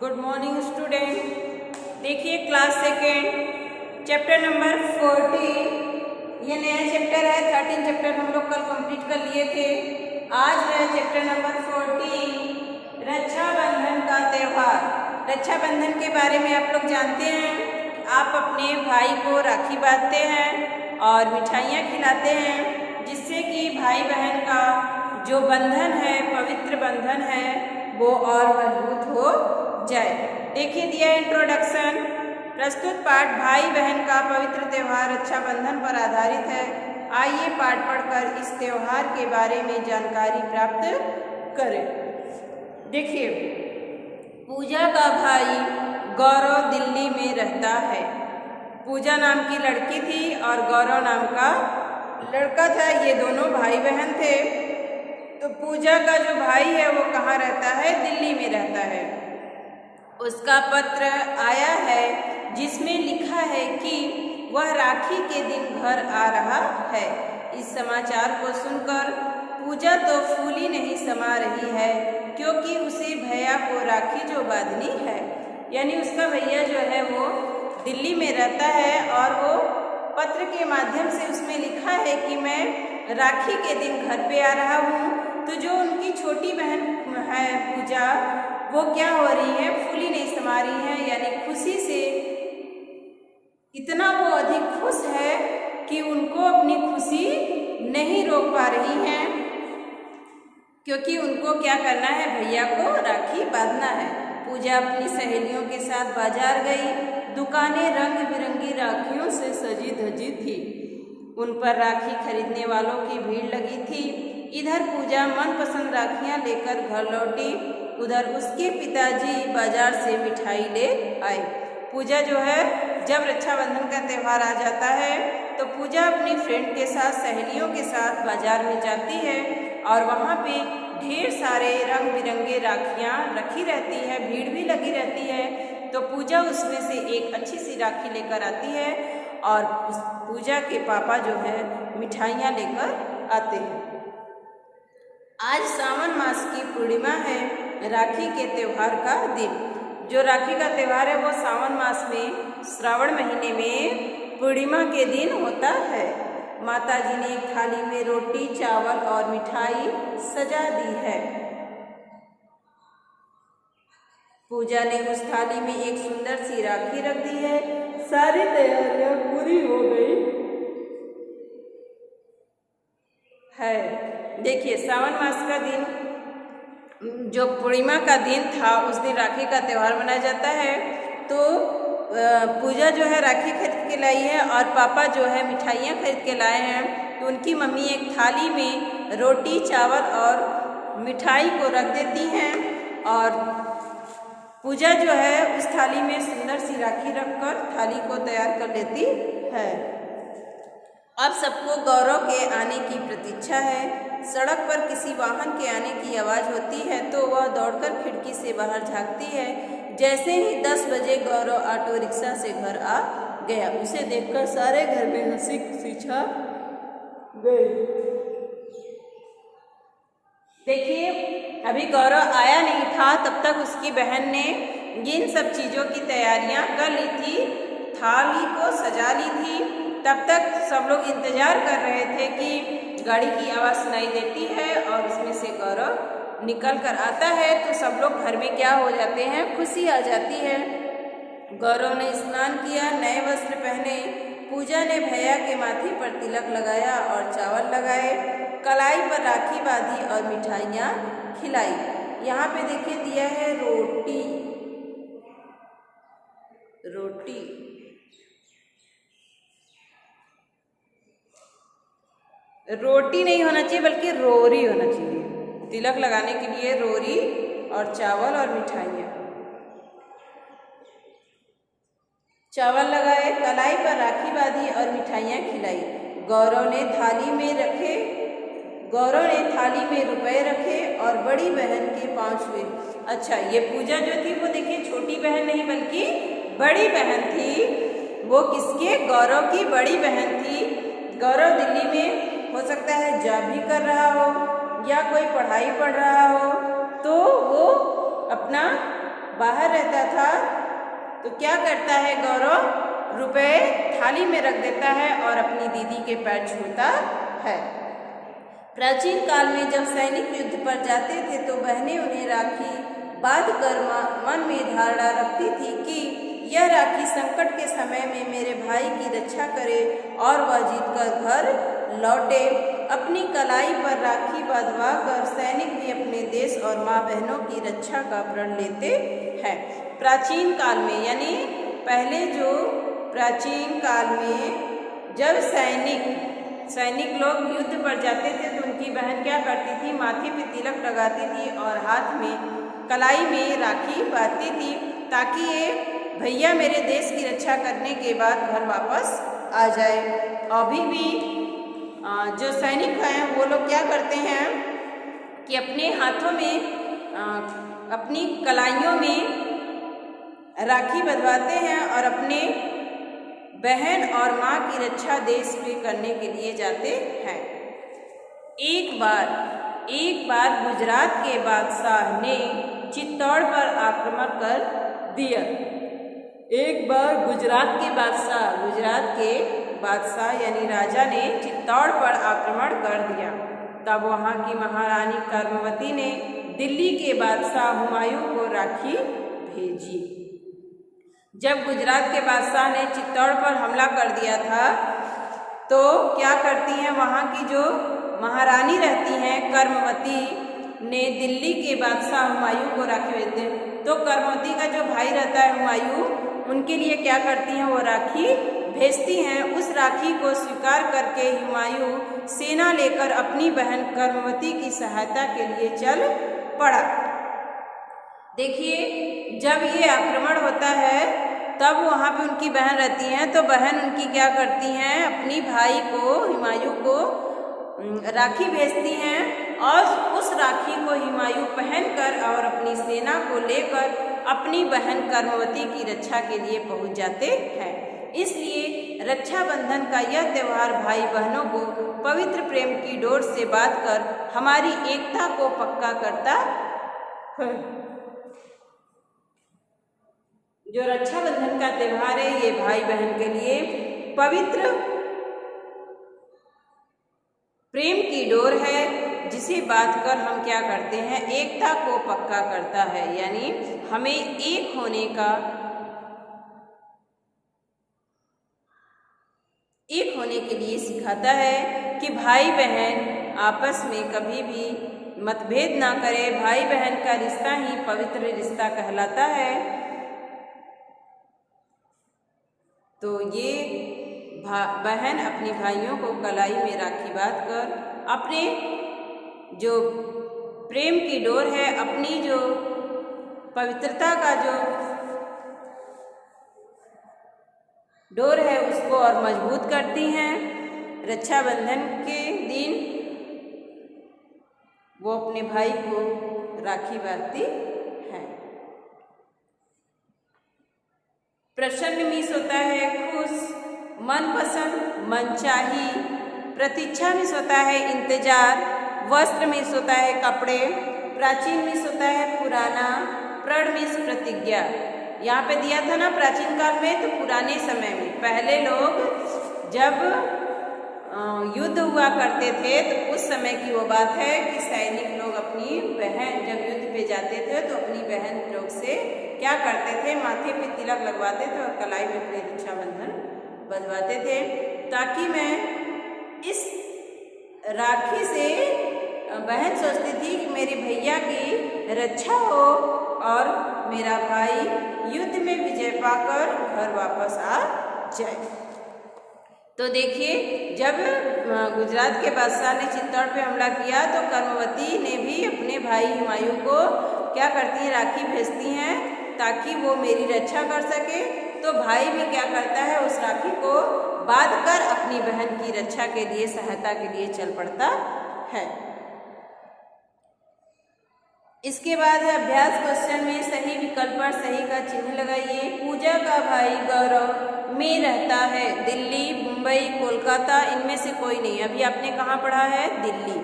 Good morning student. देखिए class second chapter number 14, ये नया चैप्टर है। 13 चैप्टर हम लोग कल कंप्लीट कर लिए थे। आज है चैप्टर नंबर 14, रक्षाबंधन का त्यौहार। रक्षाबंधन के बारे में आप लोग जानते हैं, आप अपने भाई को राखी बांधते हैं और मिठाइयाँ खिलाते हैं, जिससे कि भाई बहन का जो बंधन है, पवित्र बंधन है, वो और मजबूत हो जाए। देखिए दिया इंट्रोडक्शन। प्रस्तुत पाठ भाई बहन का पवित्र त्यौहार रक्षाबंधन पर आधारित है। आइए पाठ पढ़कर इस त्यौहार के बारे में जानकारी प्राप्त करें। देखिए, पूजा का भाई गौरव दिल्ली में रहता है। पूजा नाम की लड़की थी और गौरव नाम का लड़का था। ये दोनों भाई बहन थे। तो पूजा का जो भाई है वो कहाँ रहता है? दिल्ली में रहता है। उसका पत्र आया है जिसमें लिखा है कि वह राखी के दिन घर आ रहा है। इस समाचार को सुनकर पूजा तो फूली नहीं समा रही है, क्योंकि उसे भैया को राखी जो बांधनी है, यानी उसका भैया जो है वो दिल्ली में रहता है और वो पत्र के माध्यम से उसमें लिखा है कि मैं राखी के दिन घर पे आ रहा हूँ। तो जो उनकी छोटी बहन है पूजा, वो क्या हो रही है? फूली नहीं समा रही है, यानी खुशी से इतना वो अधिक खुश है कि उनको अपनी खुशी नहीं रोक पा रही हैं, क्योंकि उनको क्या करना है? भैया को राखी बांधना है। पूजा अपनी सहेलियों के साथ बाजार गई। दुकानें रंग बिरंगी राखियों से सजी धजी थी। उन पर राखी खरीदने वालों की भीड़ लगी थी। इधर पूजा मनपसंद राखियां लेकर घर लौटी, उधर उसके पिताजी बाजार से मिठाई ले आए। पूजा जो है, जब रक्षाबंधन का त्यौहार आ जाता है तो पूजा अपनी फ्रेंड के साथ, सहेलियों के साथ बाजार में जाती है और वहाँ पे ढेर सारे रंग बिरंगे राखियाँ रखी रहती है, भीड़ भी लगी रहती है। तो पूजा उसमें से एक अच्छी सी राखी लेकर आती है और उस पूजा के पापा जो है मिठाइयाँ लेकर आते हैं। आज सावन मास की पूर्णिमा है, राखी के त्यौहार का दिन। जो राखी का त्यौहार है वो सावन मास में, श्रावण महीने में पूर्णिमा के दिन होता है। माता जी ने एक थाली में रोटी, चावल और मिठाई सजा दी है। पूजा ने उस थाली में एक सुंदर सी राखी रख दी है। सारी तैयारियां पूरी हो गई है। देखिए, सावन मास का दिन, जो पूर्णिमा का दिन था, उस दिन राखी का त्यौहार मनाया जाता है। तो पूजा जो है राखी खरीद के लाई है और पापा जो है मिठाइयाँ खरीद के लाए हैं। तो उनकी मम्मी एक थाली में रोटी, चावल और मिठाई को रख देती हैं और पूजा जो है उस थाली में सुंदर सी राखी रखकर थाली को तैयार कर लेती है। अब सबको गौरव के आने की प्रतीक्षा है। सड़क पर किसी वाहन के आने की आवाज़ होती है तो वह दौड़कर खिड़की से बाहर झांकती है। जैसे ही 10 बजे गौरव ऑटो रिक्शा से घर आ गया। उसे देखकर सारे घर में हंसी खुशी छा गई। देखिए, अभी गौरव आया नहीं था, तब तक उसकी बहन ने इन सब चीज़ों की तैयारियां कर ली थी, थाली को सजा ली थी। तब तक सब लोग इंतजार कर रहे थे कि गाड़ी की आवाज़ सुनाई देती है और उसमें से गौरव निकल कर आता है। तो सब लोग घर में क्या हो जाते हैं? खुशी आ जाती है। गौरव ने स्नान किया, नए वस्त्र पहने। पूजा ने भैया के माथे पर तिलक लगाया और चावल लगाए, कलाई पर राखी बांधी और मिठाइयाँ खिलाई। यहाँ पे देखिए दिया है रोटी। रोटी रोटी नहीं होना चाहिए, बल्कि रोरी होना चाहिए। तिलक लगाने के लिए रोरी और चावल और मिठाइयाँ। चावल लगाए, कलाई पर राखी बांधी और मिठाइयाँ खिलाई। गौरव ने थाली में रुपए रखे और बड़ी बहन के 5 छुए। अच्छा, ये पूजा जो थी वो देखिए छोटी बहन नहीं बल्कि बड़ी बहन थी। वो किसके? गौरव की बड़ी बहन थी। गौरव दिल्ली में हो सकता है जॉब भी कर रहा हो या कोई पढ़ाई पढ़ रहा हो, तो वो अपना बाहर रहता था तो क्या करता है गौरव, रुपए थाली में रख देता है और अपनी दीदी के पैर छूता है। प्राचीन काल में जब सैनिक युद्ध पर जाते थे तो बहनें उन्हें राखी बांधकर मन में धारणा रखती थी कि यह राखी संकट के समय में मेरे भाई की रक्षा करे और वह जीतकर घर लौटे। अपनी कलाई पर राखी बांधवा कर सैनिक भी अपने देश और माँ बहनों की रक्षा का प्रण लेते हैं। प्राचीन काल में यानी पहले जो प्राचीन काल में जब सैनिक लोग युद्ध पर जाते थे तो उनकी बहन क्या करती थी, माथे पे तिलक लगाती थी और हाथ में कलाई में राखी बांधती थी ताकि ये भैया मेरे देश की रक्षा करने के बाद घर वापस आ जाए। अभी भी जो सैनिक हैं वो लोग क्या करते हैं कि अपने हाथों में अपनी कलाइयों में राखी बंधवाते हैं और अपने बहन और माँ की रक्षा देश में करने के लिए जाते हैं। एक बार गुजरात के बादशाह ने चित्तौड़ पर आक्रमण कर दिया। एक बार गुजरात के बादशाह यानी राजा ने चित्तौड़ पर आक्रमण कर दिया। तब वहाँ की महारानी कर्मवती ने दिल्ली के बादशाह हुमायूं को राखी भेजी। जब गुजरात के बादशाह ने चित्तौड़ पर हमला कर दिया था तो क्या करती हैं, वहाँ की जो महारानी रहती हैं कर्मवती ने दिल्ली के बादशाह हुमायूं को राखी भेजते हैं। तो कर्मवती का जो भाई रहता है हुमायूं, उनके लिए क्या करती हैं, वो राखी भेजती हैं। उस राखी को स्वीकार करके हुमायूं सेना लेकर अपनी बहन कर्मवती की सहायता के लिए चल पड़ा। देखिए जब ये आक्रमण होता है तब वहाँ पे उनकी बहन रहती हैं तो बहन उनकी क्या करती हैं, अपनी भाई को हुमायूं को राखी भेजती हैं और उस राखी को हुमायूं पहनकर और अपनी सेना को लेकर अपनी बहन कर्मवती की रक्षा के लिए पहुंच जाते हैं। इसलिए रक्षाबंधन का यह त्यौहार भाई बहनों को पवित्र प्रेम की डोर से बांधकर हमारी एकता को पक्का करता है। जो रक्षाबंधन का त्यौहार है ये भाई बहन के लिए पवित्र प्रेम की डोर है, जिसे बांधकर हम क्या करते हैं, एकता को पक्का करता है। यानी हमें एक होने के लिए सिखाता है कि भाई बहन आपस में कभी भी मतभेद ना करे। भाई बहन का रिश्ता ही पवित्र रिश्ता कहलाता है। तो ये बहन अपने भाइयों को कलाई में राखी बांधकर अपने जो प्रेम की डोर है, अपनी जो पवित्रता का जो डोर है उसको और मजबूत करती हैं। रक्षाबंधन के दिन वो अपने भाई को राखी बांधती हैं। प्रसन्न मीन्स होता है खुश, मनपसंद मनचाही, प्रतीक्षा मीन्स होता है इंतजार, वस्त्र मीन्स होता है कपड़े, प्राचीन मीन्स होता है पुराना, प्रण मीन्स प्रतिज्ञा। यहाँ पे दिया था ना प्राचीन काल में, तो पुराने समय में पहले लोग जब युद्ध हुआ करते थे तो उस समय की वो बात है कि सैनिक लोग अपनी बहन जब युद्ध पे जाते थे तो अपनी बहन लोग से क्या करते थे, माथे पे तिलक लगवाते थे और कलाई में अपने रक्षाबंधन बंधवाते थे, ताकि मैं इस राखी से बहन सोचती थी कि मेरे भैया की रक्षा हो और मेरा भाई युद्ध में विजय पाकर घर वापस आ जाए। तो देखिए जब गुजरात के बादशाह ने चित्तौड़ पे हमला किया तो कर्मवती ने भी अपने भाई हुमायूं को क्या करती हैं, राखी भेजती हैं ताकि वो मेरी रक्षा कर सके। तो भाई भी क्या करता है, उस राखी को बांधकर अपनी बहन की रक्षा के लिए, सहायता के लिए चल पड़ता है। इसके बाद है अभ्यास क्वेश्चन में सही विकल्प पर सही का चिन्ह लगाइए। पूजा का भाई गौरव में रहता है दिल्ली, मुंबई, कोलकाता, इनमें से कोई नहीं। अभी आपने कहाँ पढ़ा है, दिल्ली।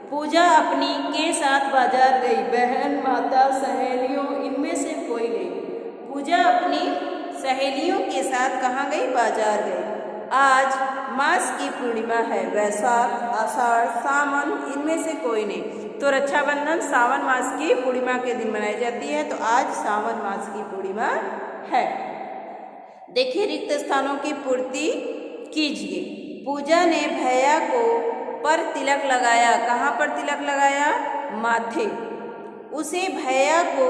पूजा अपनी के साथ बाजार गई, बहन, माता, सहेलियों, इनमें से कोई नहीं। सहेलियों के साथ कहाँ गई? बाजार गई। आज मास की पूर्णिमा है। वैशाख, आषाढ़, सावन इनमें से कोई नहीं। तो रक्षाबंधन सावन मास की पूर्णिमा के दिन मनाई जाती है। तो आज सावन मास की पूर्णिमा है। देखिए, रिक्त स्थानों की पूर्ति कीजिए। पूजा ने भैया को पर तिलक लगाया। कहाँ पर तिलक लगाया? माथे। उसे भैया को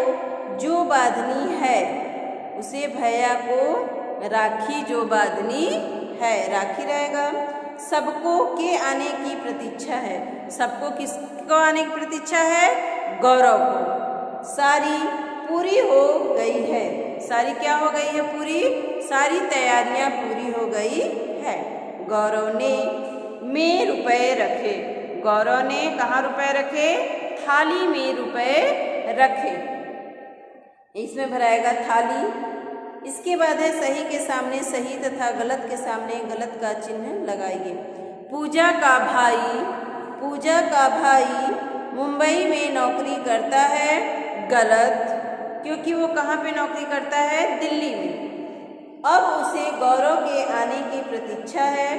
जो बांधनी है, उसे भैया को राखी जो बांधनी है, राखी रहेगा। सबको के आने की प्रतीक्षा है। सबको किसको आने की प्रतीक्षा है? गौरव को। सारी पूरी हो गई है। सारी क्या हो गई है? पूरी। सारी तैयारियां पूरी हो गई है। गौरव ने में रुपए रखे। गौरव ने कहाँ रुपए रखे? थाली में रुपए रखे। इसमें भराएगा थाली। इसके बाद है सही के सामने सही तथा गलत के सामने गलत का चिन्ह लगाइए। पूजा का भाई मुंबई में नौकरी करता है। गलत, क्योंकि वो कहाँ पे नौकरी करता है? दिल्ली में। अब उसे गौरव के आने की प्रतीक्षा है,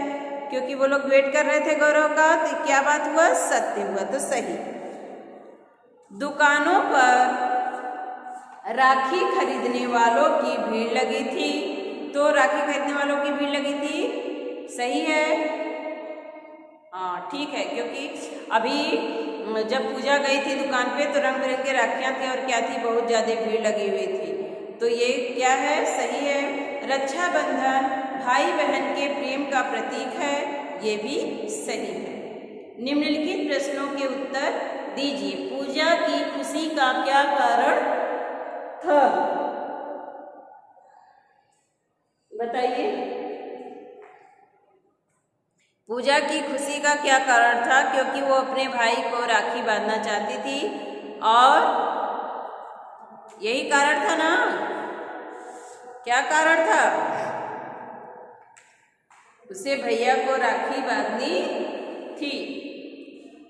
क्योंकि वो लोग वेट कर रहे थे गौरव का। तो क्या बात हुआ? सत्य हुआ, तो सही। दुकानों पर राखी खरीदने वालों की भीड़ लगी थी। तो राखी खरीदने वालों की भीड़ लगी थी, सही है। हाँ ठीक है, क्योंकि अभी जब पूजा गई थी दुकान पे तो रंग बिरंगे राखियाँ थी और क्या थी? बहुत ज़्यादा भीड़ लगी हुई थी। तो ये क्या है? सही है। रक्षाबंधन भाई बहन के प्रेम का प्रतीक है, ये भी सही है। निम्नलिखित प्रश्नों के उत्तर दीजिए। पूजा की खुशी का क्या कारण था? बताइए। पूजा की खुशी का क्या कारण था? क्योंकि वो अपने भाई को राखी बांधना चाहती थी। और यही कारण था ना? क्या कारण था? उसे भैया को राखी बांधनी थी।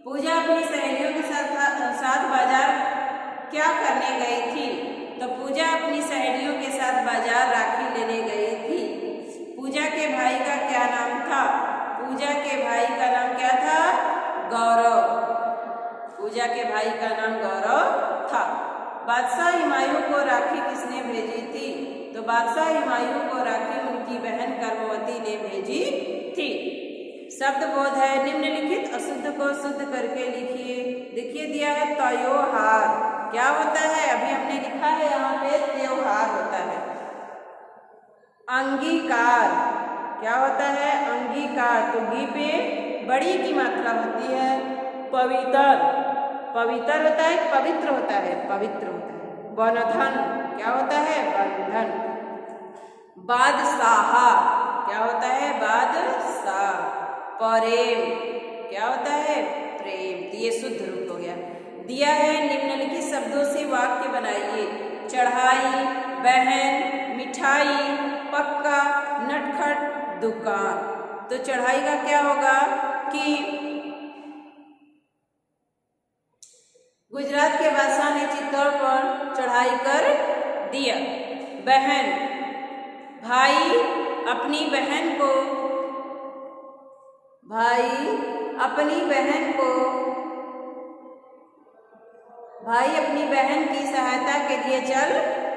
पूजा अपनी सहेलियों के साथ बाजार क्या करने गई थी? तो पूजा अपनी सहेलियों के साथ बाजार राखी लेने गई थी। पूजा के भाई का क्या नाम था? पूजा के भाई का नाम क्या था? गौरव। पूजा के भाई का नाम गौरव था। बादशाह हुमायूं को राखी किसने भेजी थी? तो बादशाह हुमायूं को राखी उनकी बहन कर्मवती ने भेजी थी। शब्द बोध है। निम्नलिखित अशुद्ध को शुद्ध करके लिखिए। देखिए दिया है त्योहार। क्या होता है? अभी हमने लिखा है यहाँ पे त्योहार होता है। अंगीकार क्या होता है? अंगीकार। तो गी पे बड़ी की मात्रा होती है। पवित्र, पवित्र होता है, पवित्र होता है, पवित्र होता है। बंधन क्या होता है? बंधन। बादशाह क्या होता है? बादशाह। प्रेम क्या होता है? प्रेम। तो ये शुद्ध रूप हो गया। दिया है निम्नलिखित शब्दों से वाक्य बनाइए। चढ़ाई, बहन, मिठाई, पक्का, नटखट, दुकान। तो चढ़ाई का क्या होगा कि गुजरात के बादशाह ने चित्तौड़ पर चढ़ाई कर दिया। बहन, भाई अपनी बहन को भाई अपनी बहन की सहायता के लिए चल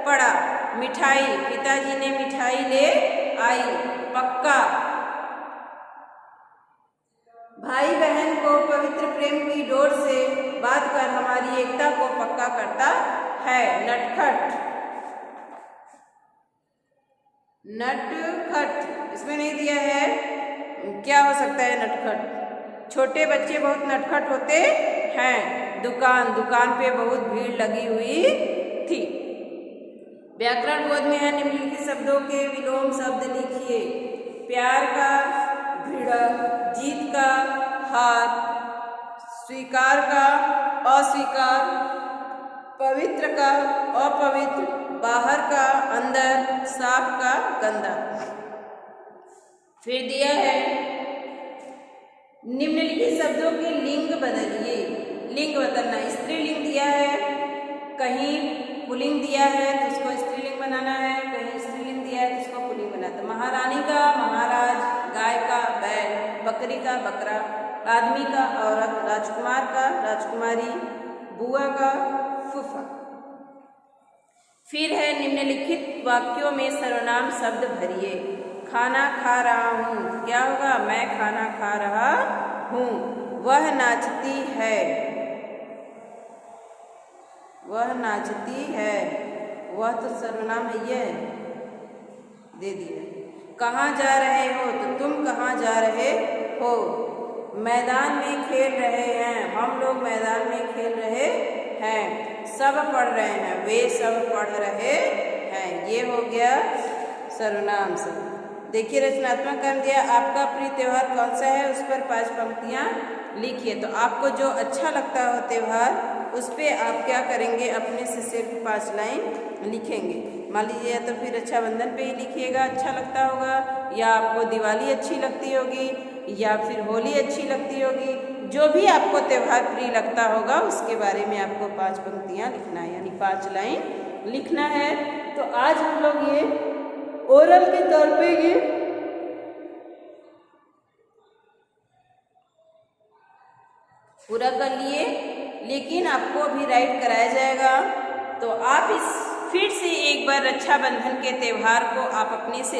पड़ा। मिठाई, पिताजी ने मिठाई ले आई। पक्का, भाई बहन को पवित्र प्रेम की डोर से बांधकर हमारी एकता को पक्का करता है। नटखट, नटखट इसमें नहीं दिया है, क्या हो सकता है नटखट? छोटे बच्चे बहुत नटखट होते हैं। दुकान, दुकान पे बहुत भीड़ लगी हुई थी। व्याकरण बोध में है निम्नलिखित शब्दों के विलोम शब्द लिखिए। प्यार का दृढ़, जीत का हार, स्वीकार का अस्वीकार, पवित्र का अपवित्र, बाहर का अंदर, साफ का गंदा। फिर दिया है निम्नलिखित शब्दों के लिंग बदलिए। लिंग बदलना, स्त्रीलिंग दिया है, कहीं पुल्लिंग दिया है तो उसको स्त्रीलिंग बनाना है, कहीं स्त्रीलिंग दिया है तो उसको बकरी का बकरा, आदमी का औरत, राजकुमार का राजकुमारी, बुआ का फूफा। फिर है निम्नलिखित वाक्यों में सर्वनाम शब्द भरिए। खाना खा रहा हूँ, क्या होगा? मैं खाना खा रहा हूँ। वह नाचती है, वह नाचती है, वह तो सर्वनाम है, ये दे दिया। कहाँ जा रहे हो, तो तुम कहाँ जा रहे हो। मैदान में खेल रहे हैं, हम लोग मैदान में खेल रहे हैं। सब पढ़ रहे हैं, वे सब पढ़ रहे हैं। ये हो गया सर्वनाम शब्द। देखिए रचनात्मक काम दिया, आपका प्रिय त्यौहार कौन सा है, उस पर 5 पंक्तियाँ लिखिए। तो आपको जो अच्छा लगता हो त्यौहार, उस पर आप क्या करेंगे, अपने से सिर्फ 5 लाइन लिखेंगे। मान लीजिए या तो फिर रक्षाबंधन पे ही लिखिएगा, अच्छा लगता होगा, या आपको दिवाली अच्छी लगती होगी, या फिर होली अच्छी लगती होगी। जो भी आपको त्यौहार प्रिय लगता होगा उसके बारे में आपको 5 पंक्तियाँ लिखना है, यानी 5 लाइन लिखना है। तो आज हम लोग ये ओरल के तौर पे ये पूरा कर लिए, लेकिन आपको अभी राइट कराया जाएगा। तो आप इस फिर से एक बार रक्षाबंधन के त्यौहार को आप अपने से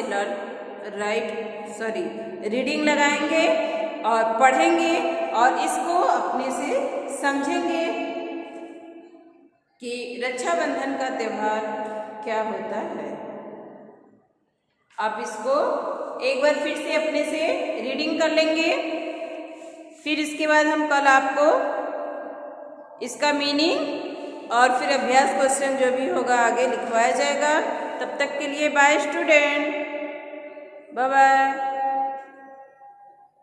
रीडिंग लगाएंगे और पढ़ेंगे और इसको अपने से समझेंगे कि रक्षाबंधन का त्यौहार क्या होता है। आप इसको एक बार फिर से अपने से रीडिंग कर लेंगे, फिर इसके बाद हम कल आपको इसका मीनिंग और फिर अभ्यास क्वेश्चन जो भी होगा आगे लिखवाया जाएगा। तब तक के लिए बाय स्टूडेंट, बाय बाय।